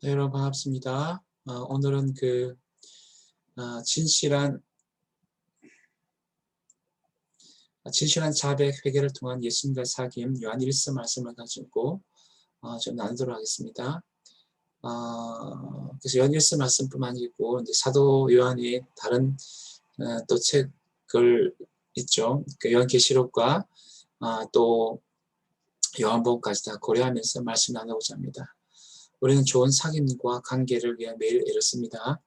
네, 여러분 반갑습니다. 오늘은 진실한 자백 회개를 통한 예수님과 사귐 요한 1서 말씀을 가지고 좀 나누도록 하겠습니다. 그래서 요한 1서 말씀뿐만 아니고 이제 사도 요한이 다른 또 책을 있죠. 그 요한계시록과 또 요한복음까지 다 고려하면서 말씀 나누고자 합니다. 우리는 좋은 사귐과 관계를 위해 매일 애를 씁니다.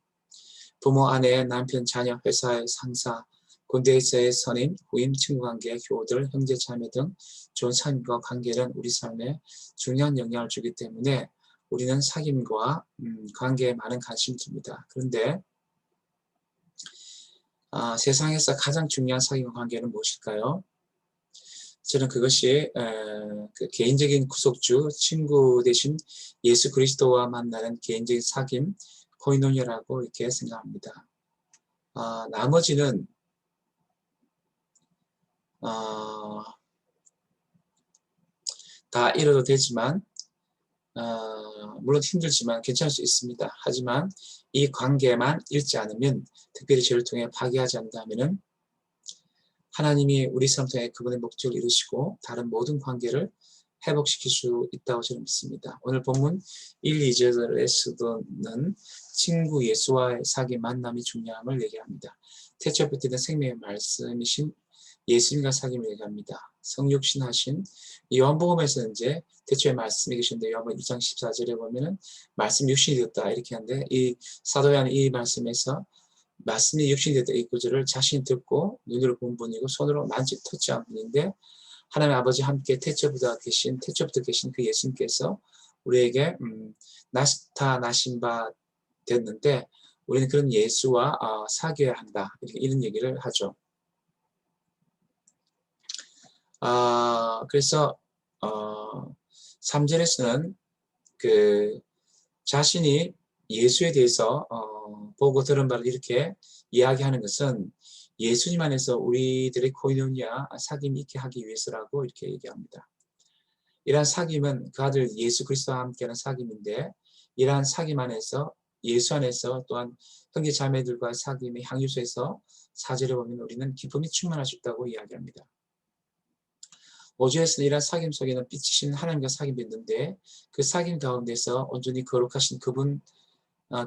부모, 아내, 남편, 자녀, 회사의 상사, 군대에서의 선임, 후임, 친구관계, 교우들, 형제, 자매 등 좋은 사귐과 관계는 우리 삶에 중요한 영향을 주기 때문에 우리는 사귐과 관계에 많은 관심을 둡니다. 그런데 세상에서 가장 중요한 사귐과 관계는 무엇일까요? 저는 그것이 그 개인적인 구속주, 친구 대신 예수 그리스도와 만나는 개인적인 사귐, 코이노니아라고 이렇게 생각합니다. 나머지는 다 잃어도 되지만 물론 힘들지만 괜찮을 수 있습니다. 하지만 이 관계만 잃지 않으면, 특별히 저를 통해 파괴하지 않는다면 하나님이 우리 삶 통해 그분의 목적을 이루시고 다른 모든 관계를 회복시킬 수 있다고 저는 믿습니다. 오늘 본문 1, 2절에서는 친구 예수와의 사귐 만남이 중요함을 얘기합니다. 태초부터 있는 생명의 말씀이신 예수님과 사귐을 얘기합니다. 성육신 하신 요한복음에서 이제 태초에 말씀이 계신데 요한복음 2장 14절에 보면은 말씀 육신이 되었다 이렇게 하는데, 이 사도 요한은 이 말씀에서 말씀이 육신이 되었다 이 구절을 자신이 듣고 눈으로 본 분이고 손으로 만지 터치한 분인데, 하나님 아버지 함께 태초부터 계신 그 예수님께서 우리에게 나타나신 바 됐는데, 우리는 그런 예수와 사귀어야 한다 이런 얘기를 하죠. 그래서 3절에서는 그 자신이 예수에 대해서 보고 들은 바를 이렇게 이야기하는 것은 예수님 안에서 우리들의 코이노니아 사귐이 있게 하기 위해서라고 이렇게 얘기합니다. 이러한 사귐은 그 아들 예수 그리스도와 함께하는 사귐인데, 이러한 사귐 안에서 예수 안에서 또한 형제 자매들과의 사귐의 향유소에서 4절에 보면 우리는 기쁨이 충만할 수 있다고 이야기합니다. 5절에서는 이러한 사귐 속에는 빛이신 하나님과 사귐이 있는데, 그 사귐 가운데서 온전히 거룩하신 그분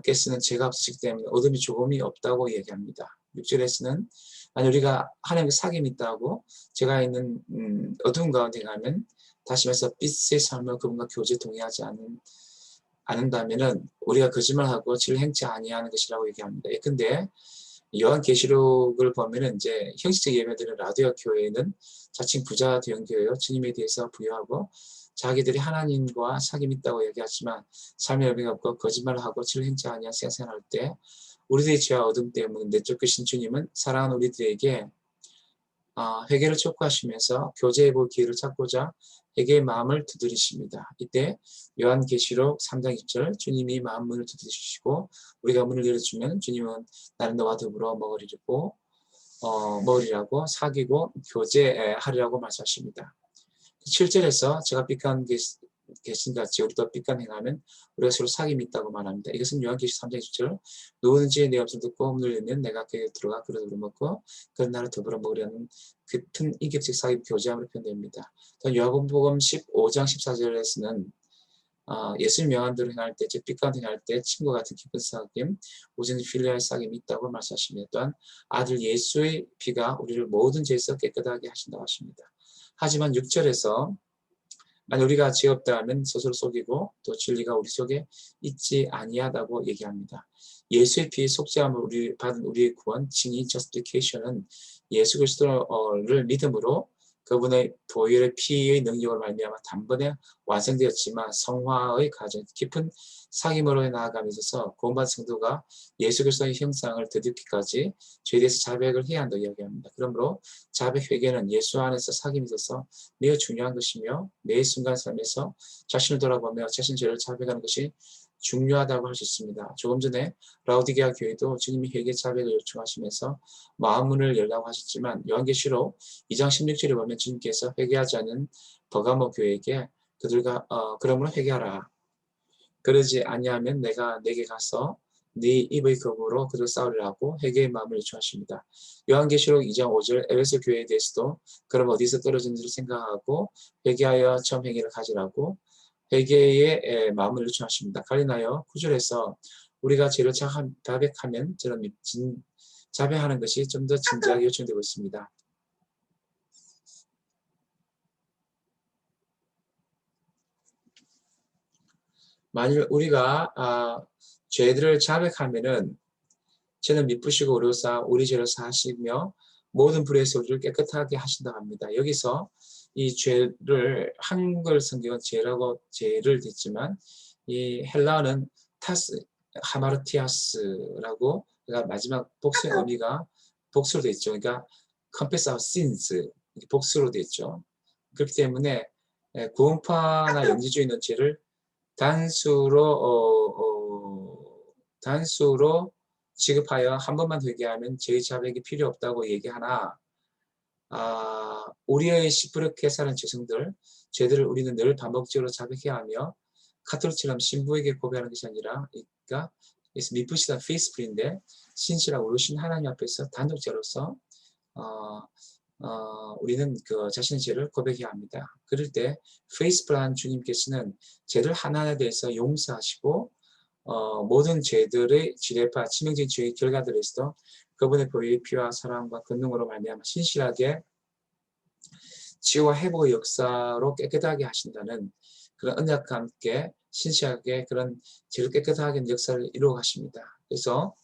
께서는 죄가 없으시기 때문에 어둠이 조금이 없다고 얘기합니다. 6절에서는 만약 우리가 하나님과 사귐이 있다고 제가 있는 어두운 가운데 가면, 다시 말해서 빛의 삶을 그분과 교제 동의하지 않는다면은 우리가 거짓말하고 진리를 행치 아니하는 것이라고 얘기합니다. 근데 요한계시록을 보면은 이제 형식적 예배드리는 라디오 교회는 자칭 부자 대형 교회요, 주님에 대해서 부여하고 자기들이 하나님과 사귐이 있다고 얘기하지만 삶의 열매가 없고 거짓말을 하고 진리를 행치 아니한 생활할 때, 우리들의 죄와 어둠 때문에 내쫓기신 주님은 사랑하는 우리들에게 회개를 촉구하시면서 교제해 볼 기회를 찾고자 회개의 마음을 두드리십니다. 이때 요한계시록 3장 2절, 주님이 마음 문을 두드리시고 우리가 문을 열어주면 주님은 나는 너와 더불어 먹으리라고 사귀고 교제하리라고 말씀하십니다. 7절에서 제가 삐깐 계신 같이 우리도 삐깐 행하면 우리가 서로 사귐이 있다고 말합니다. 이것은 요한계시록 3장 6절, 누구든지 내 음성 듣고 문을 열면 내가 그에게 들어가 그로 먹고 그런 나를 더불어 먹으려는 같은 인격적 사귐 교제함으로 표현됩니다. 요한복음 15장 14절에서는 예수님 명함대로 행할 때, 즉 빛가운데 행할 때 친구와 같은 기쁜 사귐, 오직 필리아의 사귐이 있다고 말씀하십니다. 또한 아들 예수의 피가 우리를 모든 죄에서 깨끗하게 하신다고 하십니다. 하지만 6절에서 만약 우리가 죄 없다 하면 스스로 속이고 또 진리가 우리 속에 있지 아니하다고 얘기합니다. 예수의 피의 속죄함을 받은 우리의 구원, 칭의, justification은 예수 그리스도를 믿음으로 그분의 보혈의 피의 능력을 말미암아 단번에 완성되었지만 성화의 과정, 깊은 사귐으로 나아감에 있어서 구원받은 성도가 예수 그리스도의 형상을 되찾기까지 죄에 대해서 자백을 해야 한다고 이야기합니다. 그러므로 자백 회개는 예수 안에서 사귐이 있어서 매우 중요한 것이며, 매 순간 삶에서 자신을 돌아보며 자신 죄를 자백하는 것이 중요하다고 할 수 있습니다. 조금 전에 라우디게아 교회도 주님이 회개 자백을 요청하시면서 마음문을 열라고 하셨지만, 요한계시록 2장 16절에 보면 주님께서 회개하지 않는 버가모 교회에게 그러므로 회개하라, 그러지 아니하면 내가 내게 가서 네 입의 검으로 그들 싸우리라고 회개의 마음을 요청하십니다. 요한계시록 2장 5절 에베소 교회에 대해서도 그럼 어디서 떨어진지를 생각하고 회개하여 처음 행위를 가지라고 회개의 마음을 요청하십니다. 갈리나요 9절에서 우리가 죄를 자백하면 저는 자백하는 것이 좀 더 진지하게 요청되고 있습니다. 만일 우리가 죄들을 자백하면은 죄는 미쁘시고 의로우사 우리 죄를 사하시며 모든 불의에서 우리를 깨끗하게 하신다 합니다. 여기서 이 죄를 한글 성경은 죄를 됐지만 이 헬라어는 타스 하마르티아스라고 그러니까 마지막 복수의 의미가 복수로 되어 있죠. 그러니까 confess our sins 복수로 되어 있죠. 그렇기 때문에 구원파나 영지주의는 죄를 단수로 취급하여 한 번만 회개하면 죄의 자백이 필요 없다고 얘기하나 우리의 시퍼렇게 사는 죄성들, 죄들을 우리는 늘 반복적으로 자백해야 하며 카톨릭처럼 신부에게 고백하는 것이 아니라 그러니까 미쁘시다 페이스풀인데 신실하고 의로우신 하나님 앞에서 단독자로서 우리는 그 자신의 죄를 고백해야 합니다. 그럴 때 페이스풀한 주님께서는 죄를 하나하나에 대해서 용서하시고 모든 죄들의 지뢰파 치명적인 죄의 결과들에서도 그분의 보혈의 피와 사랑과 권능으로 말미암아 신실하게 치유와 회복의 역사로 깨끗하게 하신다는 그런 언약과 함께 신실하게 그런 죄를 깨끗하게 하는 역사를 이루어 가십니다. 그래서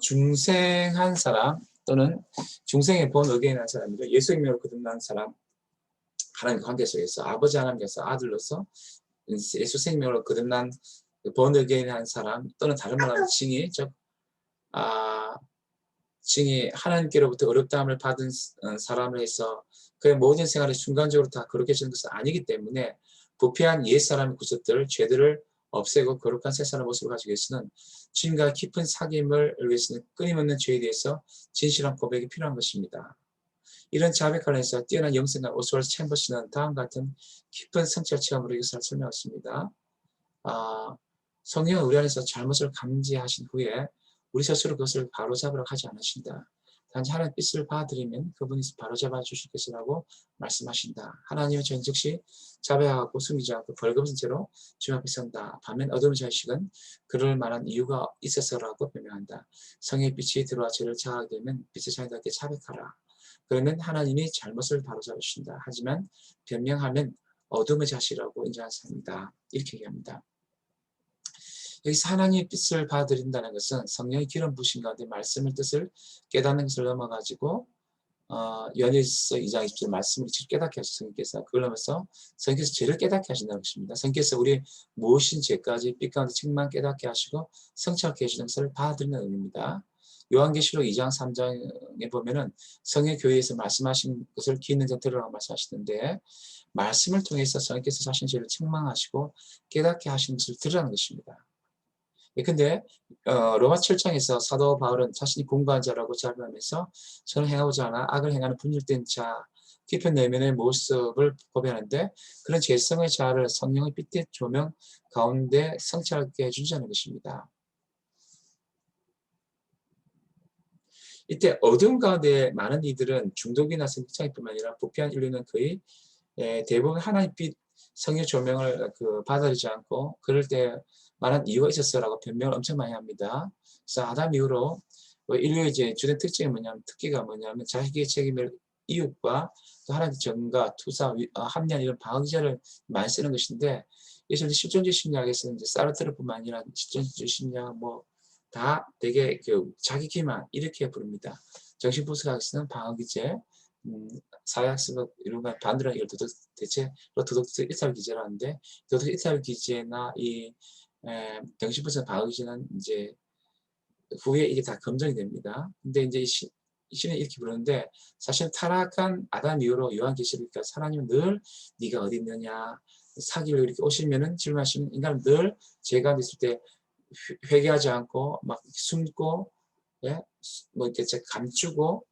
중생한 사람 또는 중생의 본 의견한 사람이죠. 예수 의미로 거듭난 사람 하나님 관계 속에서 아버지 하나님께서 아들로서 예수 생명으로 거듭난 번역한 사람 또는 다른 말로 징이 즉 징이 하나님께로부터 어렵다함을 받은 사람을 해서 그의 모든 생활이 순간적으로 다 그렇게 되는 것은 아니기 때문에 부패한 옛사람의 구석들 죄들을 없애고 거룩한 새사람 모습을 가지고 계시는 주님과 깊은 사귐을 위해서는 끊임없는 죄에 대해서 진실한 고백이 필요한 것입니다. 이런 자백 관련해서 뛰어난 영성과 오스왈드 챔버스는 다음과 같은 깊은 성찰 체험으로 이것을 설명했습니다. 성령은 우리 안에서 잘못을 감지하신 후에 우리 스스로 그것을 바로잡으러 하지 않으신다. 단지 하나님의 뜻을 받아들이면 그분이 바로잡아 주실 것이라고 말씀하신다. 하나님은 전 즉시 자백하고 숨기지 않고 벌거벗은 채로 주님 앞에 선다. 반면 어둠의 자식은 그럴 만한 이유가 있어서라고 변명한다. 성의 빛이 들어와 죄를 자하게 되면 빛의 자녀들에게 자백하라. 그러면 하나님이 잘못을 바로잡으신다. 하지만 변명하면 어둠의 자식이라고 인정합니다. 이렇게 얘기합니다. 여기서 하나님의 뜻을 받아들인다는 것은 성령의 기름 부으신 가운데 말씀의 뜻을 깨닫는 것을 넘어가지고 요한일서 2장 20절 말씀을 깨닫게 하신 성령께서 그걸 넘어서 성령께서 죄를 깨닫게 하신다는 것입니다. 성령께서 우리 무엇인 죄까지 빛 가운데 책망 깨닫게 하시고 성취하게 하시는 것을 받아들이는 의미입니다. 요한계시록 2장 3장에 보면은 성령 교회에서 말씀하신 것을 귀 있는 자 들으라고 말씀하시는데 말씀을 통해서 성령께서 자신의 죄를 책망하시고 깨닫게 하시는 것을 들으라는 것입니다. 근데 로마 7장에서 사도 바울은 자신이 공부한 자라고 자부하면서 선을 행하고자 하나 악을 행하는 분열된 자 깊은 내면의 모습을 고백하는데 그런 죄성의 자를 성령의 빛의 조명 가운데 성취하게 해주자는 것입니다. 이때 어두운 가운데 많은 이들은 중독이나 성장뿐만 아니라 부패한 인류는 거의 대부분 하나님 빛 성령 조명을 받아들이지 않고 그럴 때 많은 이유가 있었어라고 변명을 엄청 많이 합니다. 그래서 아담 이후로 인류의 이제 주된 특기가 뭐냐면 자기의 책임을 이웃과 또 하나님의 정과 투사, 합리한 이런 방어기제를 많이 쓰는 것인데 이것을 실존주의 심리학에서는 이제 사르트르뿐만 아니라 실존주의 심리학 다 되게 자기 기만 이렇게 부릅니다. 정신분석학에서는 방어기제, 사회학습 이런 거 반대로 이걸 도덕적 일탈 기제라는데 도덕 일탈 기제나 이 정신분석 방어기제는 이제 후에 이게 다 검증이 됩니다. 근데 이제 시는 이렇게 부르는데 사실 타락한 아담 이후로 요한계시록이니까 하나님은 늘 네가 어디 있느냐 사기를 이렇게 오시면은 질문하시면 인간은 늘 죄가 있을 때 회개하지 않고 막 숨고 이렇게 감추고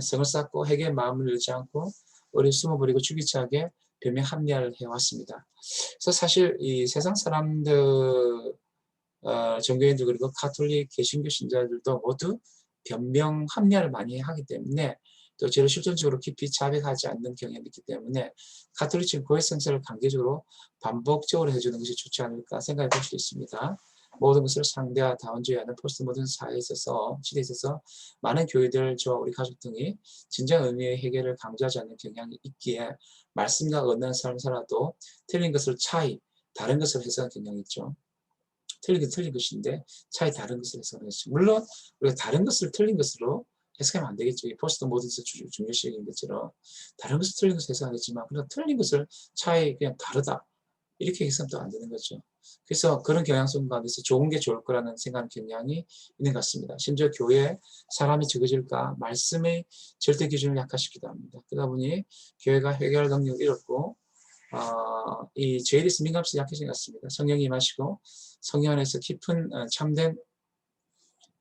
성을 쌓고 회개의 마음을 열지 않고 우리 숨어버리고 주기차게 변명 합리화를 해왔습니다. 그래서 사실 이 세상 사람들, 종교인들 그리고 가톨릭 개신교 신자들도 모두 변명 합리화를 많이 하기 때문에 또 죄를 실존적으로 깊이 자백하지 않는 경향이 있기 때문에 가톨릭은 고해성사를 강제적으로 반복적으로 해주는 것이 좋지 않을까 생각해 볼 수 있습니다. 모든 것을 상대와 다원주의하는 포스트 모던 사회에 있어서 시대에 있어서 많은 교회들, 저와 우리 가족 등이 진정 의미의 해결을 강조하지 않는 경향이 있기에 말씀과 언어는 삶을 살아도 틀린 것을 차이, 다른 것을 해석하는 경향이 있죠. 틀린 건 틀린 것인데 차이 다른 것을 해석하는 것이죠. 물론 우리가 다른 것을 틀린 것으로 해석하면 안 되겠죠. 이 포스트 모던에서 중요시인 것처럼 다른 것을 틀린 것을 해석하겠지만 그냥 틀린 것을 차이 그냥 다르다. 이렇게 해석하면 또 안 되는 거죠. 그래서 그런 경향성 가운데서 좋은 게 좋을 거라는 생각하는 경향이 있는 것 같습니다. 심지어 교회에 사람이 적어질까 말씀의 절대 기준을 약화시키기도 합니다. 그러다 보니 교회가 해결 능력을 잃었고 이 죄에 대해서 민감성이 약해진 것 같습니다. 성령이 임하시고 성령 안에서 깊은 참된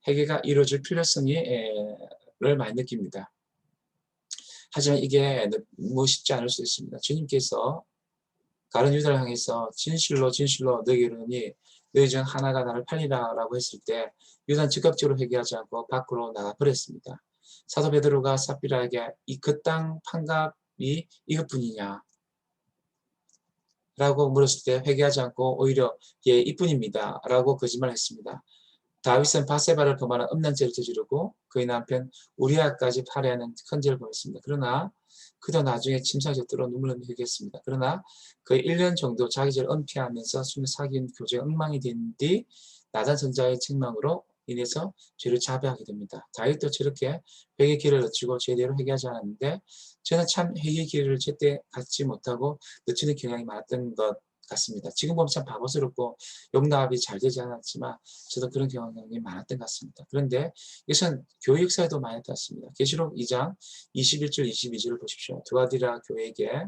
회개가 이루어질 필요성을 많이 느낍니다. 하지만 이게 너무 쉽지 않을 수 있습니다. 주님께서 다른 유다를 향해서 진실로 진실로 너에게 이르노니 너희 중 하나가 나를 팔리라 라고 했을 때 유다는 즉각적으로 회개하지 않고 밖으로 나가 버렸습니다. 사도 베드로가 삽비라에게 이 그 땅 판값이 이것뿐이냐 라고 물었을 때 회개하지 않고 오히려 예 이뿐입니다 라고 거짓말했습니다. 다윗은 바세바를 범하는 음란죄를 저지르고 그의 남편 우리아까지 살해하는 큰 죄를 범했습니다. 그러나 그도 나중에 침상적으로 눈물을 흘리겠습니다. 그러나 거의 1년 정도 자기 죄를 은폐하면서 숨을 사귄 교제가 엉망이 된 뒤 나단 선자의 책망으로 인해서 죄를 자백하게 됩니다. 다윗도 저렇게 회개 기회를 놓치고 제대로 회개하지 않았는데 저는 참 회개 기회를 제때 갖지 못하고 놓치는 경향이 많았던 것 같습니다. 지금 보면 참 바보스럽고 용납이 잘 되지 않았지만 저도 그런 경험이 많았던 것 같습니다. 그런데 이것은 교회 역사에도 많이 나타났습니다. 계시록 2장 21절 22절을 보십시오. 두아디라 교회에게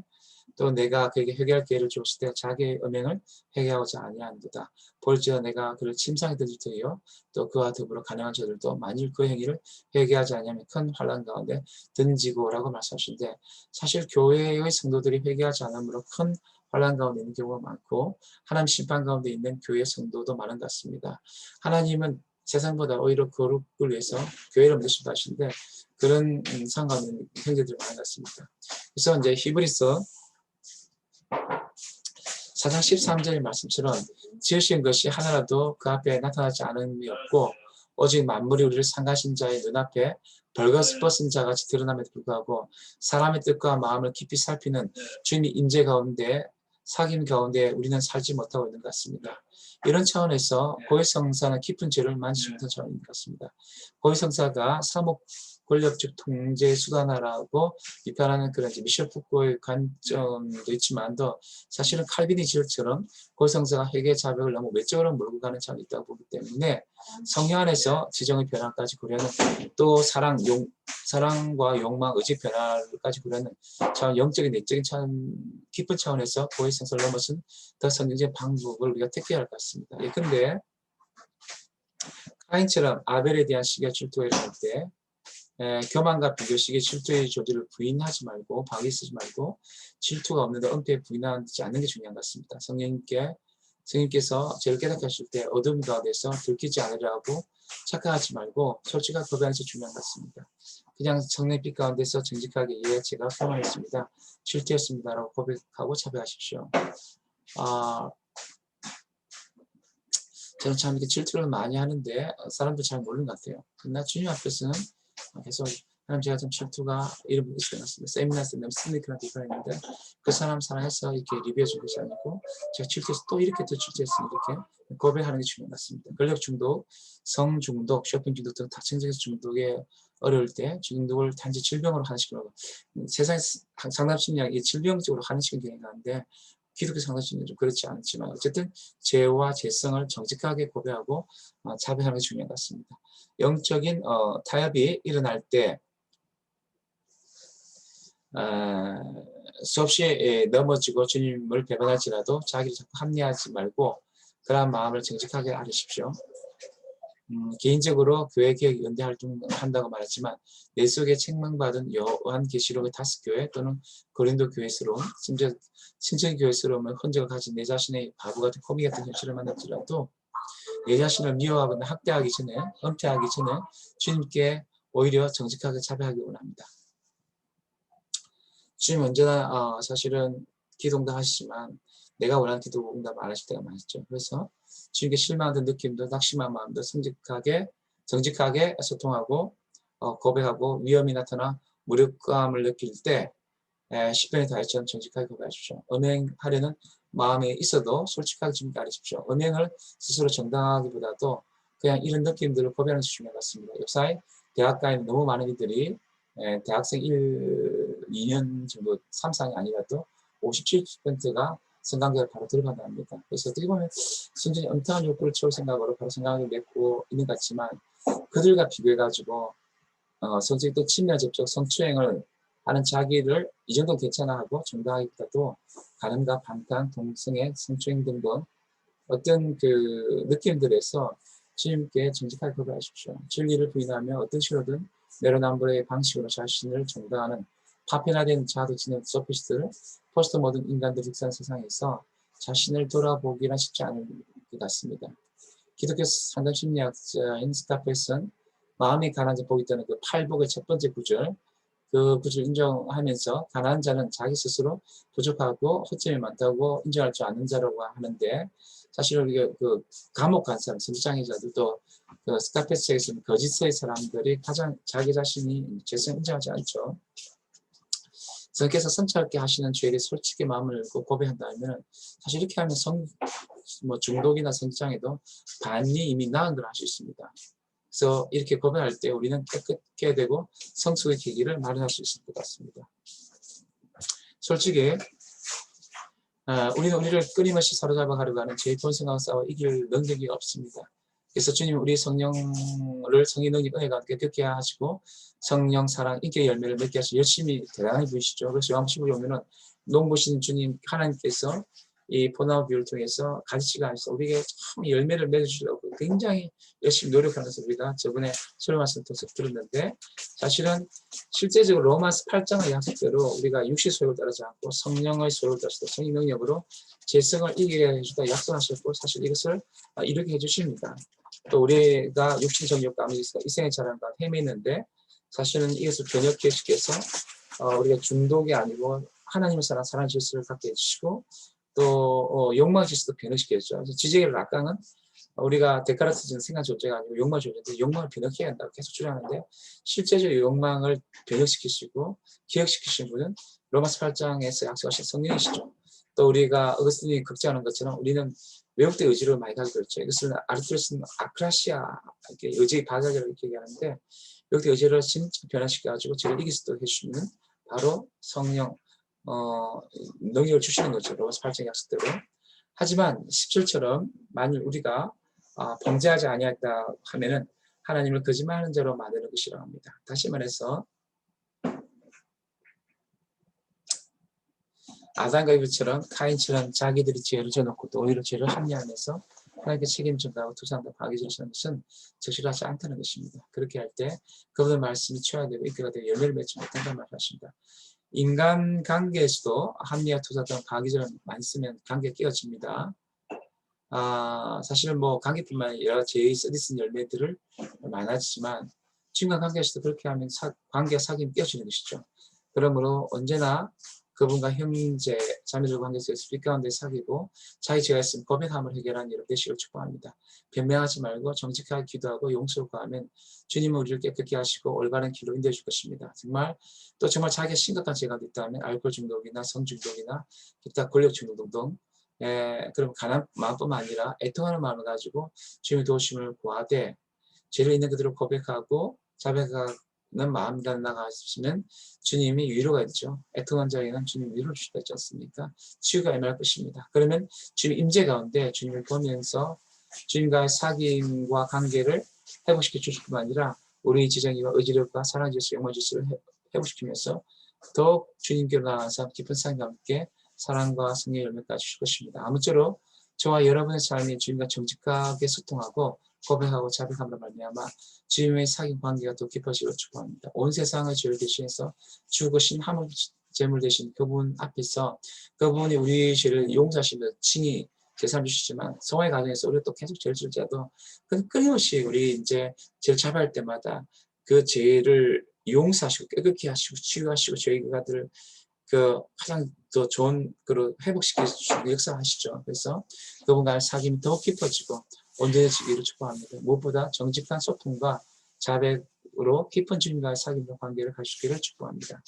또 내가 그에게 회개할 기회를 주었을 때 자기의 음행을 회개하고자 아니한도다. 볼지어 내가 그를 침상에 던질 터이요 또 그와 더불어 가능한 자들도 만일 그 행위를 회개하지 않으면 큰 환난 가운데 던지고라고 말씀하시는데 사실 교회의 성도들이 회개하지 않으므로 큰 환난 가운데 있는 경우가 많고 하나님 심판 가운데 있는 교회 성도도 많은 것 같습니다. 하나님은 세상보다 오히려 거룩을 위해서 교회를 만드신다 하시는데 그런 상관없는 형제들이 많은 것 같습니다. 그래서 이제 히브리서 4장 13절의 말씀처럼 지으신 것이 하나라도 그 앞에 나타나지 않음이 없고 오직 만물이 우리를 상하신 자의 눈앞에 벌거벗은 벗은 자같이 드러남에도 불구하고 사람의 뜻과 마음을 깊이 살피는 주님의 임재 가운데 사귐 가운데 우리는 살지 못하고 있는 것 같습니다. 이런 차원에서 고해성사는 깊은 죄를 만지지 못한 차원인 것 같습니다. 고해성사가 사목 권력적 통제 수단화라고 비판하는 그런 미셸 푸코의 관점도 있지만도 사실은 칼빈이처럼 고해성사가 회개 자백을 너무 외적으로 몰고 가는 차원이 있다고 보기 때문에 성령 안에서 지정의 변화까지 고려하는 또 사랑과 욕망, 의지 변화까지 고려하는 차원, 영적인 내적인 차원, 깊은 차원에서 고해성사를 넘어선 더 성경적인 방법을 우리가 택해야 할 것 같습니다. 예컨대 카인처럼 아벨에 대한 시기와 질투가 일어날 때 교만과 비교식의 질투의 조지를 부인하지 말고 방해 쓰지 말고 질투가 없는데 은폐에 부인하지 않는 게 중요한 것 같습니다. 성령님께서 죄를 깨닫게 하실 때 어둠 가운데서 들키지 않으려고 착각하지 말고 솔직하게 고백하는 것이 중요한 것 같습니다. 그냥 성령빛 가운데서 정직하게 예 제가 교만했습니다. 질투했습니다. 라고 고백하고 자백하십시오. 저는 참 이렇게 질투를 많이 하는데 사람들 잘 모르는 것 같아요. 그러나 주님 앞에서는 계속 하나님 제가 좀 질투가 이런 분이 있을 것 같습니다. 세미나스 너무 스니크한 비판했는데 그 사람 사랑해서 이렇게 리뷰해 준 것이 아니고 제가 질투해서 또 이렇게 또 질투했으면 이렇게 고백하는 게 중요한 것 같습니다. 권력 중독, 성 중독, 쇼핑 중독 등 다층적인 중독에 어려울 때 중독을 단지 질병으로 하나씩으로 세상 상담심리학이 질병적으로 하나씩은 경향이 나는데 기독교 상담심리는 좀 그렇지 않지만 어쨌든 죄와 죄성을 정직하게 고백하고 자백하는 게 중요한 것 같습니다. 영적인 타협이 일어날 때 수없이 넘어지고 주님을 배반할지라도 자기를 자꾸 합리하지 말고 그러한 마음을 정직하게 아뢰십시오. 개인적으로 교회 개혁 연대 활동을 한다고 말했지만 내 속에 책망받은 요한계시록의 5교회 또는 고린도 교회스러움, 심지어 신천교회스러움의 흔적을 가진 내 자신의 바보 같은 코미 같은 현실을 만났더라도 내 자신을 미워하거나 학대하기 전에, 은폐하기 전에 주님께 오히려 정직하게 자배하기 원합니다. 주님 언제나 사실은 기도응답 하시지만 내가 원하는 기도응답 안 하실 때가 많았죠. 그래서 주님께 실망하던 느낌도 낙심한 마음도 정직하게 소통하고 고백하고 위험이 나타나 무력감을 느낄 때 시편의 다윗처럼 정직하게 고백하십시오. 음행하려는 마음에 있어도 솔직하게 주님께 알리십시오. 음행을 스스로 정당하기보다도 그냥 이런 느낌들을 고백하는 게 중요한 것 같습니다. 역사에 대학가에 너무 많은 이들이 대학생 2년 정도 3, 4년 아니라도 57%가 성관계를 바로 들어간답니다. 그래서 어떻게 보면 순전히 엉뚱한 욕구를 채울 생각으로 바로 성관계를 맺고 있는 것 같지만 그들과 비교해가지고 성적인 또 친밀 접촉, 성추행을 하는 자기를 이 정도 괜찮아 하고 정당하기보다도 가늠과 방탕, 동성애, 성추행 등등 어떤 그 느낌들에서 주님께 정직하게 고백하십시오. 진리를 부인하며 어떤 식으로든 내로남불의 방식으로 자신을 정당하는 파편화된 자아도 지닌 소피스트들, 포스트 모든 인간들 득산 세상에서 자신을 돌아보기란 쉽지 않은 것 같습니다. 기독교 상담 심리학자인 스카페스는 마음이 가난한 자 복이 있다는 그 팔복의 첫 번째 구절, 그 구절을 인정하면서 가난한 자는 자기 스스로 부족하고 허점이 많다고 인정할 줄 아는 자라고 하는데 사실 우리가 그 감옥 간 사람, 성장애자들도 그 스카페스에서는 거짓의 사람들이 가장 자기 자신이 죄성을 인정하지 않죠. 성께서 선처하게 하시는 죄에 솔직히 마음을 열고 고백한다면 사실 이렇게 하면 중독이나 성장에도 반이 이미 나은 걸 할 수 있습니다. 그래서 이렇게 고백할 때 우리는 깨끗게 되고 성숙의 계기를 마련할 수 있을 것 같습니다. 솔직히 우리는 우리를 끊임없이 사로잡아 가려고 하는 죄의 본성과 싸워 이길 능력이 없습니다. 그래서 주님 우리 성령을 성의 능력 은혜가 함께 듣게 하시고 성령 사랑 인격의 열매를 맺게 하시고 열심히 대단히 부이시죠. 그래서 요한복음에 보면은 농부신 주님 하나님께서 이 포나무비를 통해서 가지치가 아니서 우리에게 참 열매를 맺어주려고 굉장히 열심히 노력하는 것을 우리가 저번에 설교 말씀 통해서 들었는데 사실은 실제적으로 로마서 8장의 약속대로 우리가 육신 소욕을 따르지 않고 성령의 소욕을 따르시고 성의 능력으로 죄성을 이기게 해주다 약속하셨고 사실 이것을 이루게 해주십니다. 또 우리가 육신적 욕과 암흑에서 이생의 자랑과 헤매는데 사실은 이것을 변혁해 주께서 우리가 중독이 아니고 하나님을 사랑하는 질서를 갖게 해주시고 또 욕망 질서도 변혁시켜주죠. 지적의 락강은 우리가 데카르트적인 생각 존재가 아니고 욕망 존재인데 욕망을 변혁해야 한다고 계속 주장하는데 실제적으로 욕망을 변혁시키시고 기억시키신 분은 로마서 8장에서 약속하신 성령이시죠. 또 우리가 어거스틴이 걱정하는 것처럼 우리는 외국대 의지를 많이 가지고 그렇죠. 이것을 아리스토텔레스는 아크라시아 의지의 바닥이라고 이렇게 얘기하는데 외국대 의지를 진짜 변화시켜가지고 저를 이길 수 있도록 해주시는 바로 성령 능력을 주시는 거죠. 로마서 8장 약속대로. 하지만 17처럼 만일 우리가 범죄하지 아니했다 하면은 하나님을 거짓말하는 자로 만드는 것이라고 합니다. 다시 말해서 아담과 이브처럼 카인처럼 자기들이 죄를 져놓고 또 오히려 죄를 합리하면서 하나님께 책임을 다하고 두 사람 다 파괴하시는 것은 적실하지 않다는 것입니다. 그렇게 할 때 그분의 말씀이 취하되고 인격화 되고 열매를 맺지 못한다는 말을 하십니다. 인간 관계에서도 합리화 투사 등 파괴를 많이 쓰면 관계가 깨어집니다. 사실 뭐 관계뿐만 아니라 제의 서비스 열매들을 많아지지만 친구와 관계에서도 그렇게 하면 관계가 사귀면 깨어지는 것이죠. 그러므로 언제나 그분과 형제, 자매들 관계에서 스피드 가운데 사귀고 자기 죄가 있으면 고백함을 해결하는 여러분 되시길 축복합니다. 변명하지 말고 정직하게 기도하고 용서를 구하면 주님은 우리를 깨끗게 하시고 올바른 길로 인도해 줄 것입니다. 정말 또 정말 자기가 심각한 죄가 있다면 알코올 중독이나 성 중독이나 기타 권력 중독 등 그럼 가난 마음뿐만 아니라 애통하는 마음을 가지고 주님의 도우심을 구하되 죄를 있는 그대로 고백하고 자백하는 마음으로 나가시면 주님이 위로가 있죠. 애통한 자에게는 주님이 위로를 주시다 있지 않습니까? 치유가 임할 것입니다. 그러면 주님 임재 가운데 주님을 보면서 주님과의 사귐과 관계를 회복시켜 주실 뿐만 아니라 우리 지정이와 의지력과 사랑 질서, 영광 질서를 회복시키면서 더욱 주님께로 나아가서 깊은 사랑과 함께 사랑과 성령의 열매까지 주실 것입니다. 아무쪼록 저와 여러분의 삶이 주님과 정직하게 소통하고 고백하고 자백함으로 말미암아 주님의 사귐 관계가 더 깊어지기를 축복합니다. 온 세상의 죄를 대신해서 죽으신 화목 제물 되신 그분 앞에서 그분이 우리 죄를 용서하시며 칭히 제사를 주시지만 성화의 과정에서 우리가 또 계속 죄를 질지라도 끊임없이 우리 이제 죄를 자백할 때마다 그 죄를 용서하시고 깨끗게 하시고 치유하시고 저희가들 그 가장 더 좋은 그로 회복시킬 수 있는 역사하시죠. 그래서 그분과의 사귐이 더 깊어지고 온전해지기를 축복합니다. 무엇보다 정직한 소통과 자백으로 깊은 주님과의 사귐과 관계를 가지기를 축복합니다.